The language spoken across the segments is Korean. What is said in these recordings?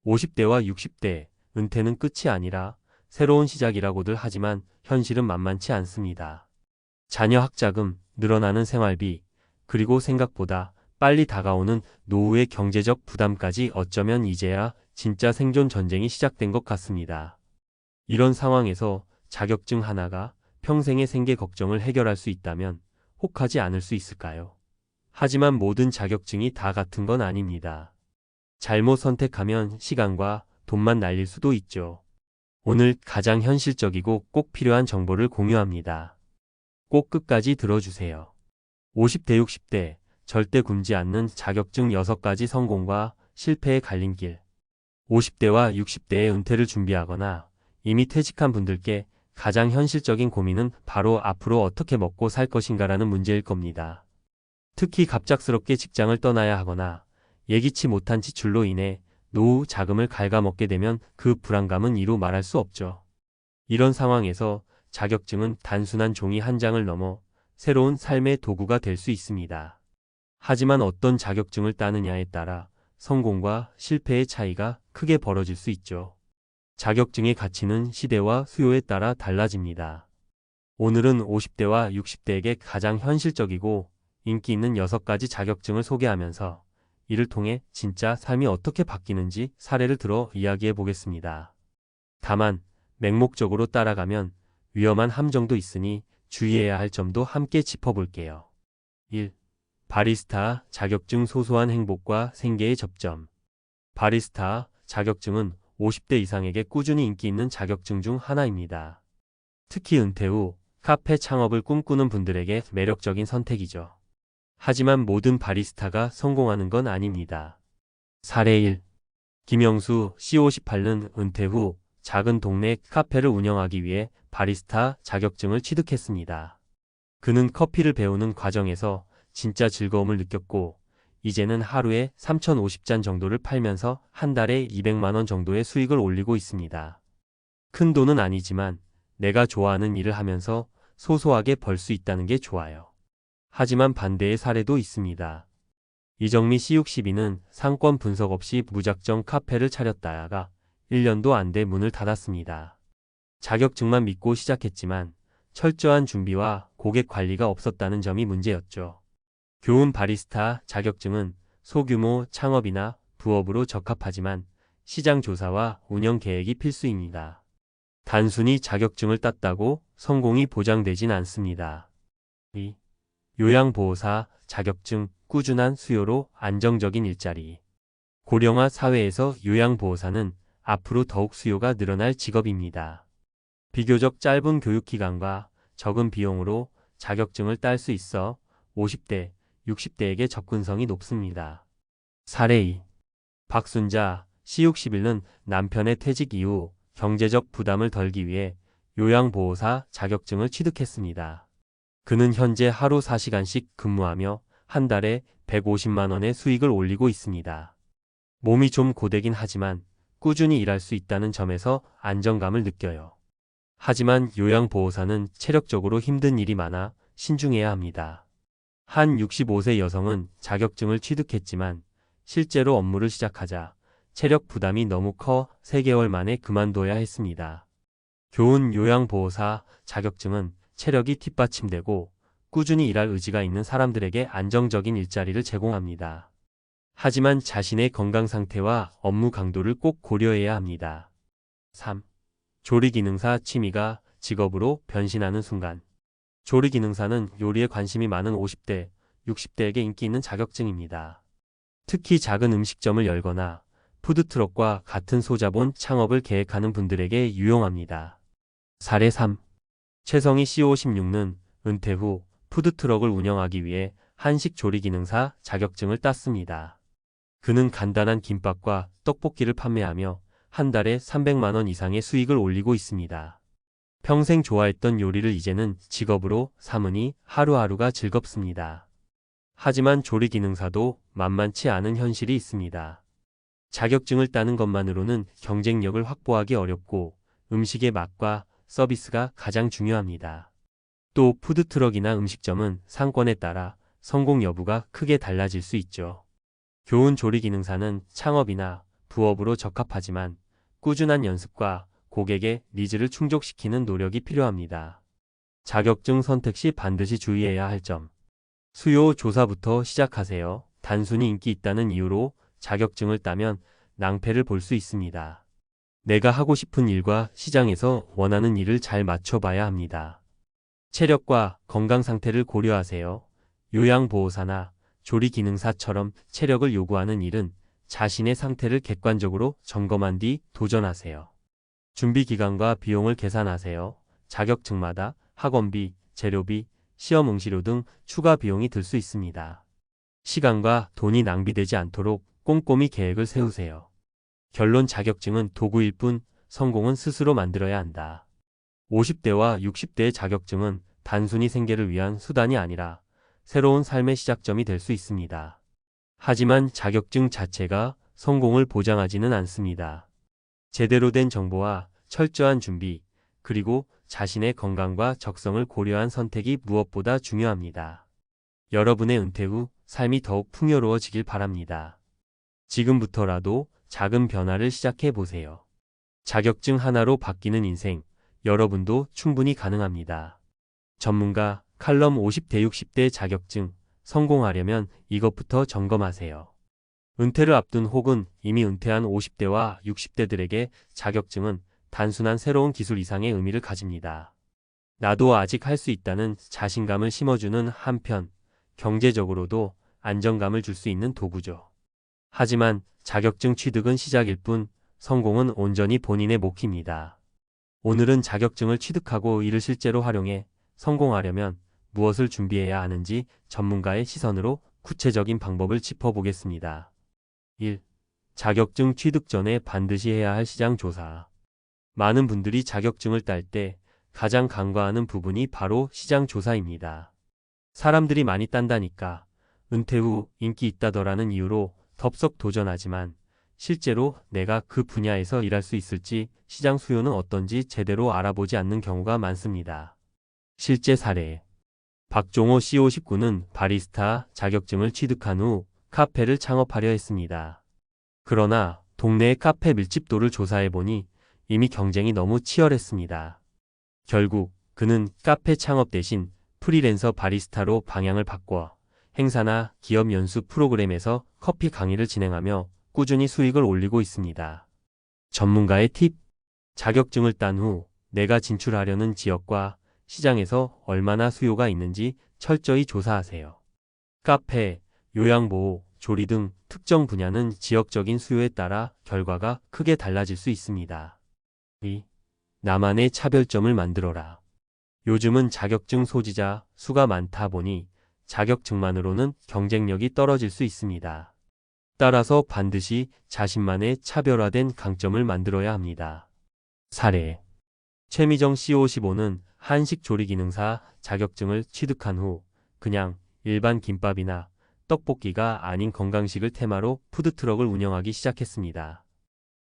50대와 60대, 은퇴는 끝이 아니라 새로운 시작이라고들 하지만 현실은 만만치 않습니다. 자녀 학자금, 늘어나는 생활비, 그리고 생각보다 빨리 다가오는 노후의 경제적 부담까지 어쩌면 이제야 진짜 생존 전쟁이 시작된 것 같습니다. 이런 상황에서 자격증 하나가 평생의 생계 걱정을 해결할 수 있다면 혹하지 않을 수 있을까요? 하지만 모든 자격증이 다 같은 건 아닙니다. 잘못 선택하면 시간과 돈만 날릴 수도 있죠. 오늘 가장 현실적이고 꼭 필요한 정보를 공유합니다. 꼭 끝까지 들어주세요. 50대 60대, 절대 굶지 않는 자격증 6가지 성공과 실패의 갈림길. 50대와 60대의 은퇴를 준비하거나 이미 퇴직한 분들께 가장 현실적인 고민은 바로 앞으로 어떻게 먹고 살 것인가라는 문제일 겁니다. 특히 갑작스럽게 직장을 떠나야 하거나 예기치 못한 지출로 인해 노후 자금을 갉아먹게 되면 그 불안감은 이루 말할 수 없죠. 이런 상황에서 자격증은 단순한 종이 한 장을 넘어 새로운 삶의 도구가 될 수 있습니다. 하지만 어떤 자격증을 따느냐에 따라 성공과 실패의 차이가 크게 벌어질 수 있죠. 자격증의 가치는 시대와 수요에 따라 달라집니다. 오늘은 50대와 60대에게 가장 현실적이고 인기 있는 6가지 자격증을 소개하면서 이를 통해 진짜 삶이 어떻게 바뀌는지 사례를 들어 이야기해 보겠습니다. 다만 맹목적으로 따라가면 위험한 함정도 있으니 주의해야 할 점도 함께 짚어볼게요. 1. 바리스타 자격증 소소한 행복과 생계의 접점. 바리스타 자격증은 50대 이상에게 꾸준히 인기 있는 자격증 중 하나입니다. 특히 은퇴 후 카페 창업을 꿈꾸는 분들에게 매력적인 선택이죠. 하지만 모든 바리스타가 성공하는 건 아닙니다. 사례 1. 김영수 C58는 은퇴 후 작은 동네 카페를 운영하기 위해 바리스타 자격증을 취득했습니다. 그는 커피를 배우는 과정에서 진짜 즐거움을 느꼈고 이제는 하루에 3,050잔 정도를 팔면서 한 달에 200만 원 정도의 수익을 올리고 있습니다. 큰 돈은 아니지만 내가 좋아하는 일을 하면서 소소하게 벌 수 있다는 게 좋아요. 하지만 반대의 사례도 있습니다. 이정미 C62는 상권 분석 없이 무작정 카페를 차렸다가 1년도 안 돼 문을 닫았습니다. 자격증만 믿고 시작했지만 철저한 준비와 고객 관리가 없었다는 점이 문제였죠. 교훈 바리스타 자격증은 소규모 창업이나 부업으로 적합하지만 시장 조사와 운영 계획이 필수입니다. 단순히 자격증을 땄다고 성공이 보장되진 않습니다. 2. 요양보호사 자격증 꾸준한 수요로 안정적인 일자리. 고령화 사회에서 요양보호사는 앞으로 더욱 수요가 늘어날 직업입니다. 비교적 짧은 교육기간과 적은 비용으로 자격증을 딸 수 있어 50대, 60대에게 접근성이 높습니다. 사례 2. 박순자 C61는 남편의 퇴직 이후 경제적 부담을 덜기 위해 요양보호사 자격증을 취득했습니다. 그는 현재 하루 4시간씩 근무하며 한 달에 150만 원의 수익을 올리고 있습니다. 몸이 좀 고되긴 하지만 꾸준히 일할 수 있다는 점에서 안정감을 느껴요. 하지만 요양보호사는 체력적으로 힘든 일이 많아 신중해야 합니다. 한 65세 여성은 자격증을 취득했지만 실제로 업무를 시작하자 체력 부담이 너무 커 3개월 만에 그만둬야 했습니다. 교훈 요양보호사 자격증은 체력이 뒷받침되고 꾸준히 일할 의지가 있는 사람들에게 안정적인 일자리를 제공합니다. 하지만 자신의 건강 상태와 업무 강도를 꼭 고려해야 합니다. 3. 조리기능사 취미가 직업으로 변신하는 순간. 조리기능사는 요리에 관심이 많은 50대, 60대에게 인기 있는 자격증입니다. 특히 작은 음식점을 열거나 푸드트럭과 같은 소자본 창업을 계획하는 분들에게 유용합니다. 사례 3. 최성희 C56는 은퇴 후 푸드트럭을 운영하기 위해 한식 조리기능사 자격증을 땄습니다. 그는 간단한 김밥과 떡볶이를 판매하며 한 달에 300만 원 이상의 수익을 올리고 있습니다. 평생 좋아했던 요리를 이제는 직업으로 삼으니 하루하루가 즐겁습니다. 하지만 조리기능사도 만만치 않은 현실이 있습니다. 자격증을 따는 것만으로는 경쟁력을 확보하기 어렵고 음식의 맛과 서비스가 가장 중요합니다. 또 푸드트럭이나 음식점은 상권에 따라 성공 여부가 크게 달라질 수 있죠. 교훈 조리기능사는 창업이나 부업으로 적합하지만 꾸준한 연습과 고객의 니즈를 충족시키는 노력이 필요합니다. 자격증 선택 시 반드시 주의해야 할 점. 수요 조사부터 시작하세요. 단순히 인기 있다는 이유로 자격증을 따면 낭패를 볼 수 있습니다. 내가 하고 싶은 일과 시장에서 원하는 일을 잘 맞춰봐야 합니다. 체력과 건강 상태를 고려하세요. 요양보호사나 조리기능사처럼 체력을 요구하는 일은 자신의 상태를 객관적으로 점검한 뒤 도전하세요. 준비 기간과 비용을 계산하세요. 자격증마다 학원비, 재료비, 시험 응시료 등 추가 비용이 들 수 있습니다. 시간과 돈이 낭비되지 않도록 꼼꼼히 계획을 세우세요. 결론 자격증은 도구일 뿐 성공은 스스로 만들어야 한다. 50대와 60대의 자격증은 단순히 생계를 위한 수단이 아니라 새로운 삶의 시작점이 될 수 있습니다. 하지만 자격증 자체가 성공을 보장하지는 않습니다. 제대로 된 정보와 철저한 준비, 그리고 자신의 건강과 적성을 고려한 선택이 무엇보다 중요합니다. 여러분의 은퇴 후 삶이 더욱 풍요로워지길 바랍니다. 지금부터라도 작은 변화를 시작해 보세요. 자격증 하나로 바뀌는 인생, 여러분도 충분히 가능합니다. 전문가 칼럼 50대 60대 자격증, 성공하려면 이것부터 점검하세요. 은퇴를 앞둔 혹은 이미 은퇴한 50대와 60대들에게 자격증은 단순한 새로운 기술 이상의 의미를 가집니다. 나도 아직 할 수 있다는 자신감을 심어주는 한편, 경제적으로도 안정감을 줄 수 있는 도구죠. 하지만 자격증 취득은 시작일 뿐 성공은 온전히 본인의 몫입니다. 오늘은 자격증을 취득하고 이를 실제로 활용해 성공하려면 무엇을 준비해야 하는지 전문가의 시선으로 구체적인 방법을 짚어보겠습니다. 1. 자격증 취득 전에 반드시 해야 할 시장 조사. 많은 분들이 자격증을 딸 때 가장 간과하는 부분이 바로 시장 조사입니다. 사람들이 많이 딴다니까, 은퇴 후 인기 있다더라는 이유로 덥석 도전하지만 실제로 내가 그 분야에서 일할 수 있을지, 시장 수요는 어떤지 제대로 알아보지 않는 경우가 많습니다. 실제 사례. 박종호 C59는 바리스타 자격증을 취득한 후 카페를 창업하려 했습니다. 그러나 동네의 카페 밀집도를 조사해보니 이미 경쟁이 너무 치열했습니다. 결국 그는 카페 창업 대신 프리랜서 바리스타로 방향을 바꿔 행사나 기업 연수 프로그램에서 커피 강의를 진행하며 꾸준히 수익을 올리고 있습니다. 전문가의 팁. 자격증을 딴 후 내가 진출하려는 지역과 시장에서 얼마나 수요가 있는지 철저히 조사하세요. 카페, 요양보호, 조리 등 특정 분야는 지역적인 수요에 따라 결과가 크게 달라질 수 있습니다. 2. 나만의 차별점을 만들어라. 요즘은 자격증 소지자 수가 많다 보니 자격증만으로는 경쟁력이 떨어질 수 있습니다. 따라서 반드시 자신만의 차별화된 강점을 만들어야 합니다. 사례. 최미정 C55는 한식 조리기능사 자격증을 취득한 후 그냥 일반 김밥이나 떡볶이가 아닌 건강식을 테마로 푸드트럭을 운영하기 시작했습니다.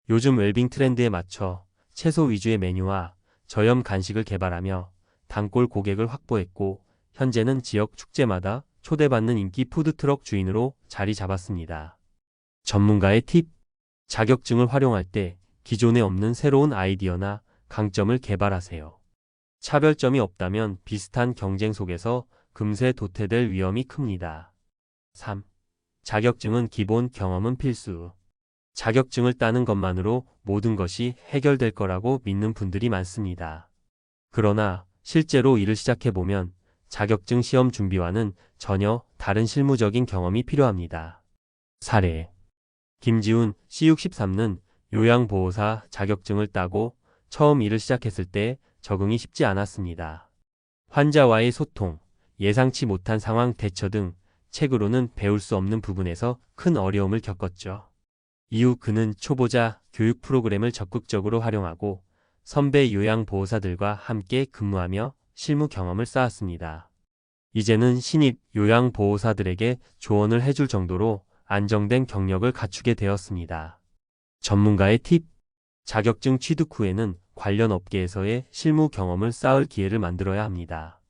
요즘 웰빙 트렌드에 맞춰 채소 위주의 메뉴와 저염 간식을 개발하며 단골 고객을 확보했고 현재는 지역 축제마다 초대받는 인기 푸드트럭 주인으로 자리 잡았습니다. 전문가의 팁. 자격증을 활용할 때 기존에 없는 새로운 아이디어나 강점을 개발하세요. 차별점이 없다면 비슷한 경쟁 속에서 금세 도태될 위험이 큽니다. 3. 자격증은 기본, 경험은 필수. 자격증을 따는 것만으로 모든 것이 해결될 거라고 믿는 분들이 많습니다. 그러나 실제로 일을 시작해보면 자격증 시험 준비와는 전혀 다른 실무적인 경험이 필요합니다. 사례. 김지훈 C63는 요양보호사 자격증을 따고 처음 일을 시작했을 때 적응이 쉽지 않았습니다. 환자와의 소통, 예상치 못한 상황 대처 등 책으로는 배울 수 없는 부분에서 큰 어려움을 겪었죠. 이후 그는 초보자 교육 프로그램을 적극적으로 활용하고 선배 요양보호사들과 함께 근무하며 실무 경험을 쌓았습니다. 이제는 신입 요양보호사들에게 조언을 해줄 정도로 안정된 경력을 갖추게 되었습니다. 전문가의 팁. 자격증 취득 후에는 관련 업계에서의 실무 경험을 쌓을 기회를 만들어야 합니다.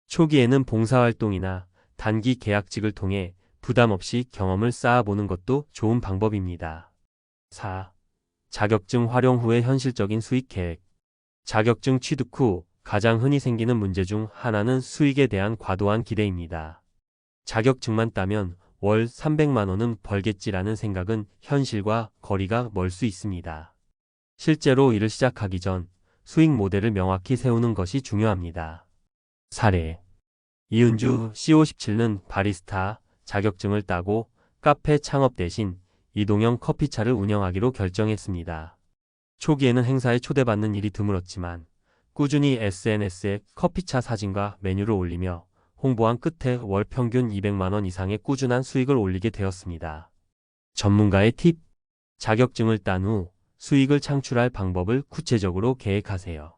초기에는 봉사활동이나 단기 계약직을 통해 부담 없이 경험을 쌓아보는 것도 좋은 방법입니다. 4. 자격증 활용 후의 현실적인 수익 계획. 자격증 취득 후 가장 흔히 생기는 문제 중 하나는 수익에 대한 과도한 기대입니다. 자격증만 따면 월 300만 원은 벌겠지라는 생각은 현실과 거리가 멀 수 있습니다. 실제로 일을 시작하기 전 수익 모델을 명확히 세우는 것이 중요합니다. 사례. 이은주 CO17는 바리스타 자격증을 따고 카페 창업 대신 이동형 커피차를 운영하기로 결정했습니다. 초기에는 행사에 초대받는 일이 드물었지만 꾸준히 SNS에 커피차 사진과 메뉴를 올리며 홍보한 끝에 월 평균 200만 원 이상의 꾸준한 수익을 올리게 되었습니다. 전문가의 팁. 자격증을 딴 후 수익을 창출할 방법을 구체적으로 계획하세요.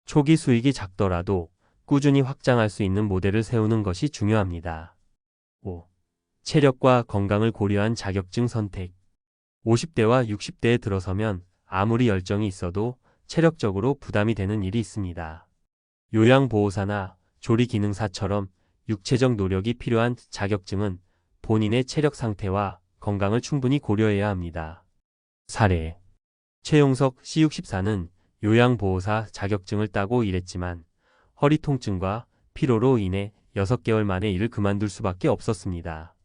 초기 수익이 작더라도 꾸준히 확장할 수 있는 모델을 세우는 것이 중요합니다. 5. 체력과 건강을 고려한 자격증 선택. 50대와 60대에 들어서면 아무리 열정이 있어도 체력적으로 부담이 되는 일이 있습니다. 요양보호사나 조리기능사처럼 육체적 노력이 필요한 자격증은 본인의 체력 상태와 건강을 충분히 고려해야 합니다. 사례. 최용석 C64는 요양보호사 자격증을 따고 일했지만 허리 통증과 피로로 인해 6개월 만에 일을 그만둘 수밖에 없었습니다.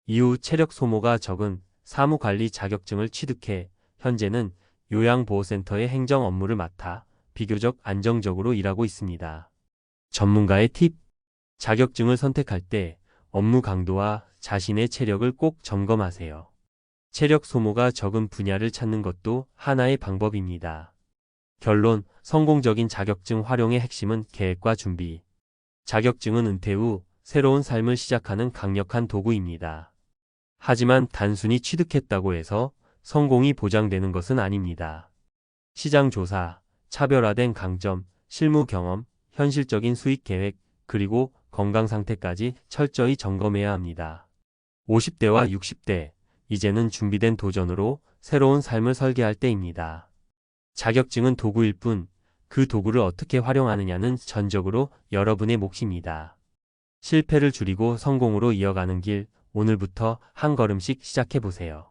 이후 체력 소모가 적은 사무관리 자격증을 취득해 현재는 요양보호센터의 행정 업무를 맡아 비교적 안정적으로 일하고 있습니다. 전문가의 팁. 자격증을 선택할 때 업무 강도와 자신의 체력을 꼭 점검하세요. 체력 소모가 적은 분야를 찾는 것도 하나의 방법입니다. 결론, 성공적인 자격증 활용의 핵심은 계획과 준비. 자격증은 은퇴 후 새로운 삶을 시작하는 강력한 도구입니다. 하지만 단순히 취득했다고 해서 성공이 보장되는 것은 아닙니다. 시장 조사, 차별화된 강점, 실무 경험, 현실적인 수익 계획, 그리고 건강 상태까지 철저히 점검해야 합니다. 50대와 60대, 이제는 준비된 도전으로 새로운 삶을 설계할 때입니다. 자격증은 도구일 뿐, 그 도구를 어떻게 활용하느냐는 전적으로 여러분의 몫입니다. 실패를 줄이고 성공으로 이어가는 길, 오늘부터 한 걸음씩 시작해보세요.